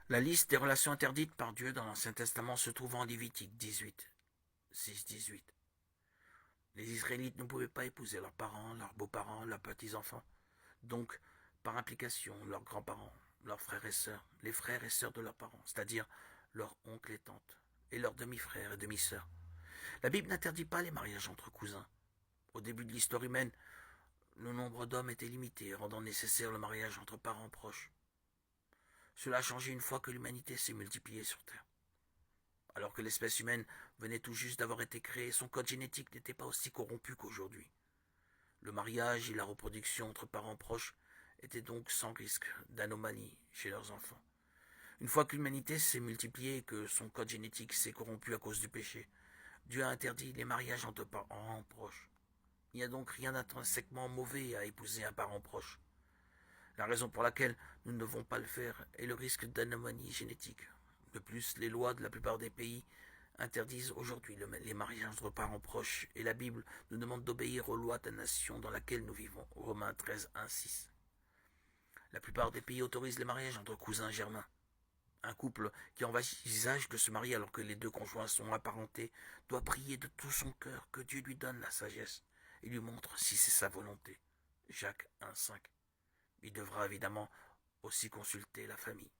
La liste des relations interdites par Dieu dans l'Ancien Testament se trouve en Lévitique 18, 6-18. Les Israélites ne pouvaient pas épouser leurs parents, leurs beaux-parents, leurs petits-enfants, donc par implication leurs grands-parents, leurs frères et sœurs, les frères et sœurs de leurs parents, c'est-à-dire leurs oncles et tantes, et leurs demi-frères et demi-sœurs. La Bible n'interdit pas les mariages entre cousins. Au début de l'histoire humaine, le nombre d'hommes était limité, rendant nécessaire le mariage entre parents proches. Cela a changé une fois que l'humanité s'est multipliée sur Terre. Alors que l'espèce humaine venait tout juste d'avoir été créée, son code génétique n'était pas aussi corrompu qu'aujourd'hui. Le mariage et la reproduction entre parents proches étaient donc sans risque d'anomalie chez leurs enfants. Une fois que l'humanité s'est multipliée et que son code génétique s'est corrompu à cause du péché, Dieu a interdit les mariages entre parents proches. Il n'y a donc rien d'intrinsèquement mauvais à épouser un parent proche. La raison pour laquelle nous ne devons pas le faire est le risque d'anomalie génétique. De plus, les lois de la plupart des pays interdisent aujourd'hui les mariages entre parents proches et la Bible nous demande d'obéir aux lois de la nation dans laquelle nous vivons. Romains 13, 1, 6. La plupart des pays autorisent les mariages entre cousins germains. Un couple qui envisage de se marier alors que les deux conjoints sont apparentés doit prier de tout son cœur que Dieu lui donne la sagesse et lui montre si c'est sa volonté. Jacques 1, 5. Il devra évidemment aussi consulter la famille.